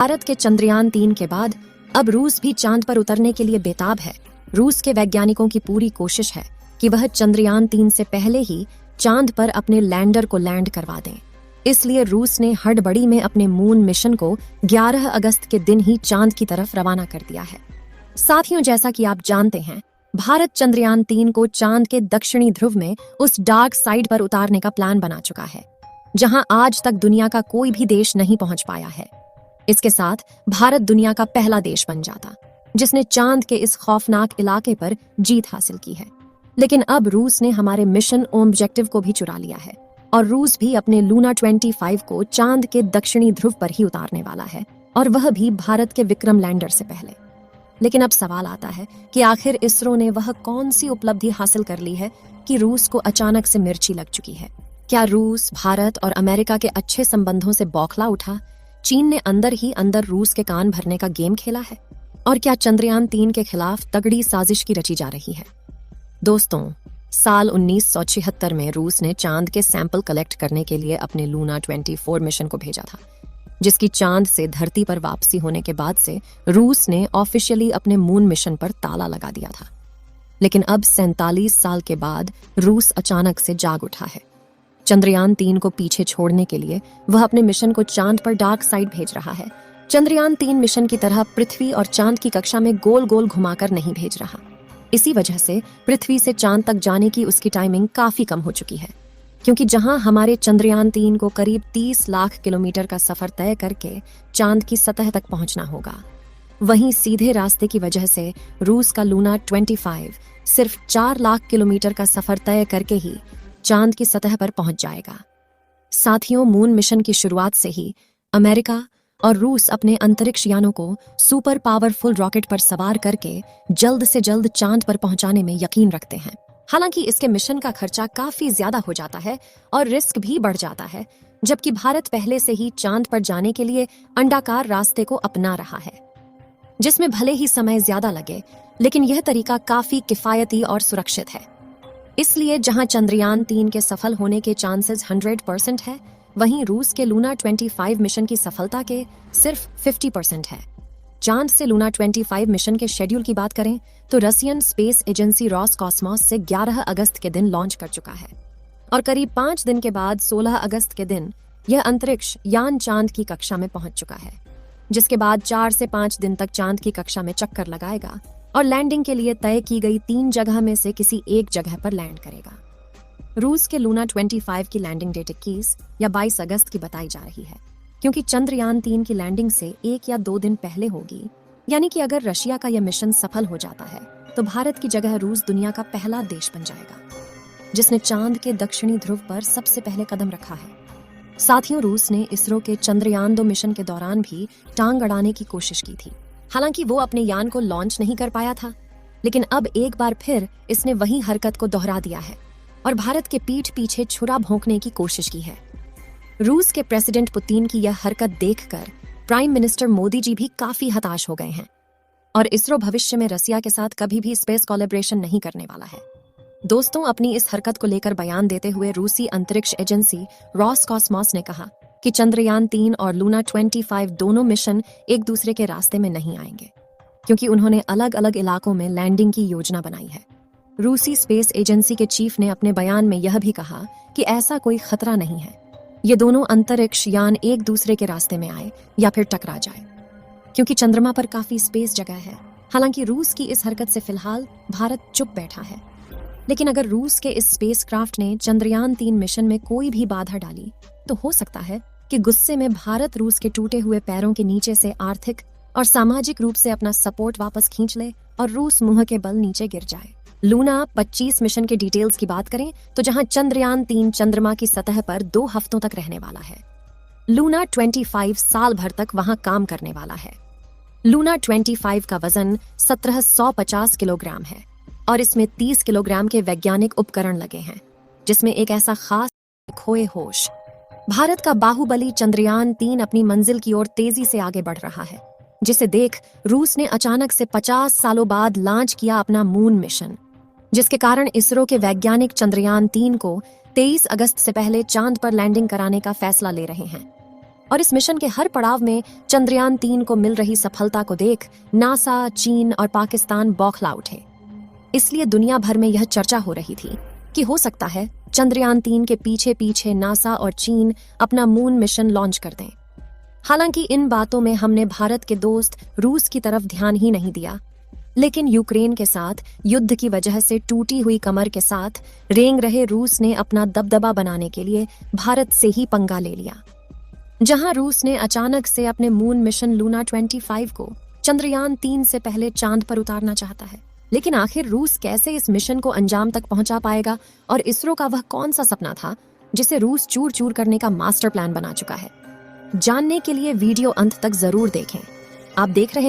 भारत के चंद्रयान-3 के बाद अब रूस भी चांद पर उतरने के लिए बेताब है। रूस के वैज्ञानिकों की पूरी कोशिश है कि वह चंद्रयान-3 से पहले ही चांद पर अपने लैंडर को लैंड करवा दें। इसलिए रूस ने हड़बड़ी में अपने मून मिशन को 11 अगस्त के दिन ही चांद की तरफ रवाना कर दिया है। साथियों, जैसा कि आप जानते हैं, भारत चंद्रयान-3 को चांद के दक्षिणी ध्रुव में उस डार्क साइड पर उतारने का प्लान बना चुका है, जहां आज तक दुनिया का कोई भी देश नहीं पहुंच पाया है। इसके साथ भारत दुनिया का पहला देश बन जाता जिसने चांद के इस खौफनाक इलाके पर जीत हासिल की है। लेकिन अब रूस ने हमारे मिशन ऑब्जेक्टिव को भी चुरा लिया है और रूस भी अपने लूना 25 को चांद के दक्षिणी ध्रुव पर ही उतारने वाला है, और वह भी भारत के विक्रम लैंडर से पहले। लेकिन अब सवाल आता है कि आखिर इसरो ने वह कौन सी उपलब्धि हासिल कर ली है कि रूस को अचानक से मिर्ची लग चुकी है। क्या रूस, भारत और अमेरिका के अच्छे संबंधों से बौखला उठा? चीन ने अंदर ही अंदर रूस के कान भरने का गेम खेला है? और क्या चंद्रयान-3 के खिलाफ तगड़ी साजिश की रची जा रही है? दोस्तों, साल 1976 में रूस ने चांद के सैंपल कलेक्ट करने के लिए अपने लूना 24 मिशन को भेजा था, जिसकी चांद से धरती पर वापसी होने के बाद से रूस ने ऑफिशियली अपने मून मिशन पर ताला लगा दिया था। लेकिन अब 47 साल के बाद रूस अचानक से जाग उठा है। चंद्रयान-3 को पीछे छोड़ने के लिए वह अपने मिशन को चांद पर डार्क साइड भेज रहा है। चंद्रयान-3 मिशन की तरह पृथ्वी और चांद की कक्षा में गोल गोल घुमाकर नहीं भेज रहा। इसी वजह से पृथ्वी से चांद तक जाने की उसकी टाइमिंग काफी कम हो चुकी है, क्योंकि जहां हमारे चंद्रयान-3 को करीब 30 लाख किलोमीटर का सफर तय करके चांद की सतह तक पहुंचना होगा, वहीं सीधे रास्ते की वजह से रूस का लूना 25 सिर्फ 4 लाख किलोमीटर का सफर तय करके ही चांद की सतह पर पहुंच जाएगा। साथियों, मून मिशन की शुरुआत से ही अमेरिका और रूस अपने अंतरिक्ष यानों को सुपर पावरफुल रॉकेट पर सवार करके जल्द से जल्द चांद पर पहुंचाने में यकीन रखते हैं। हालांकि इसके मिशन का खर्चा काफी ज्यादा हो जाता है और रिस्क भी बढ़ जाता है, जबकि भारत पहले से ही चांद पर जाने के लिए अंडाकार रास्ते को अपना रहा है, जिसमें भले ही समय ज्यादा लगे, लेकिन यह तरीका काफी किफायती और सुरक्षित है। इसलिए जहां चंद्रयान-3 के सफल होने के चांसेस 100% है, वहीं रूस के लूना 25 मिशन की सफलता के सिर्फ 50% है। चांद से लूना 25 मिशन के शेड्यूल की बात करें तो रशियन स्पेस एजेंसी रॉसकॉस्मोस से 11 अगस्त के दिन लॉन्च कर चुका है, और करीब 5 दिन के बाद 16 अगस्त के दिन यह अंतरिक्ष यान चांद की कक्षा में पहुंच चुका है, जिसके बाद 4 से 5 दिन तक चांद की कक्षा में चक्कर लगाएगा और लैंडिंग के लिए तय की गई 3 जगह में से किसी एक जगह पर लैंड करेगा। रूस के लूना 25 की लैंडिंग डेट 21 या 22 अगस्त की बताई जा रही है, क्योंकि चंद्रयान-3 की लैंडिंग से 1 या 2 दिन पहले होगी। यानी कि अगर रशिया का यह मिशन सफल हो जाता है तो भारत की जगह रूस दुनिया का पहला देश बन जाएगा जिसने चांद के दक्षिणी ध्रुव पर सबसे पहले कदम रखा है। साथियों, रूस ने इसरो के चंद्रयान-2 मिशन के दौरान भी टांग अड़ाने की कोशिश की थी। हालांकि वो अपने यान को लॉन्च नहीं कर पाया था, लेकिन अब एक बार फिर इसने वही हरकत को दोहरा दिया है और भारत के पीठ पीछे छुरा भोंकने की कोशिश की है। रूस के प्रेसिडेंट पुतिन की यह हरकत देखकर प्राइम मिनिस्टर मोदी जी भी काफी हताश हो गए हैं, और इसरो भविष्य में रसिया के साथ कभी भी स्पेस कोलैबोरेशन नहीं करने वाला है। दोस्तों, अपनी इस हरकत को लेकर बयान देते हुए रूसी अंतरिक्ष एजेंसी रॉसकॉस्मोस ने कहा कि चंद्रयान-3 और लूना 25 दोनों मिशन एक दूसरे के रास्ते में नहीं आएंगे, क्योंकि उन्होंने अलग अलग इलाकों में लैंडिंग की योजना बनाई है। रूसी स्पेस एजेंसी के चीफ ने अपने बयान में यह भी कहा कि ऐसा कोई खतरा नहीं है, ये दोनों अंतरिक्ष यान एक दूसरे के रास्ते में आए या फिर टकरा जाए, क्योंकि चंद्रमा पर काफी स्पेस जगह है। हालांकि रूस की इस हरकत से फिलहाल भारत चुप बैठा है, लेकिन अगर रूस के इस स्पेसक्राफ्ट ने चंद्रयान-3 मिशन में कोई भी बाधा डाली तो हो सकता है कि गुस्से में भारत रूस के टूटे हुए पैरों के नीचे से आर्थिक और सामाजिक रूप से अपना सपोर्ट वापस खींच ले और रूस मुंह के बल नीचे गिर जाए। लूना 25 मिशन के डिटेल्स की बात करें तो जहां चंद्रयान-3 चंद्रमा की सतह पर 2 हफ्तों तक रहने वाला है, लूना 25 साल भर तक वहां काम करने वाला है। लूना 25 का वजन 1750 किलोग्राम है और इसमें 30 किलोग्राम के वैज्ञानिक उपकरण लगे हैं, जिसमें एक ऐसा खास खोए होश। भारत का बाहुबली चंद्रयान-3 अपनी मंजिल की ओर तेजी से आगे बढ़ रहा है, जिसे देख रूस ने अचानक से 50 सालों बाद लॉन्च किया अपना मून मिशन, जिसके कारण इसरो के वैज्ञानिक चंद्रयान-3 को 23 अगस्त से पहले चांद पर लैंडिंग कराने का फैसला ले रहे हैं। और इस मिशन के हर पड़ाव में चंद्रयान 3 को मिल रही सफलता को देख नासा, चीन और पाकिस्तान बौखला उठे। इसलिए दुनिया भर में यह चर्चा हो रही थी कि हो सकता है चंद्रयान 3 के पीछे पीछे नासा और चीन अपना मून मिशन लॉन्च कर दें। हालांकि इन बातों में हमने भारत के दोस्त रूस की तरफ ध्यान ही नहीं दिया, लेकिन यूक्रेन के साथ युद्ध की वजह से टूटी हुई कमर के साथ रेंग रहे रूस ने अपना दबदबा बनाने के लिए भारत से ही पंगा ले लिया। जहां रूस ने अचानक से अपने मून मिशन लूना 25 को चंद्रयान 3 से पहले चांद पर उतारना चाहता है। लेकिन आखिर रूस कैसे इस मिशन को अंजाम तक पहुंचा पाएगा, और इसरो का वह कौन सा सपना था जिसे रूस चूर चूर करने का मास्टर प्लान बना चुका है? जानने के लिए वीडियो अंत तक जरूर देखें। आप देख रहे हैं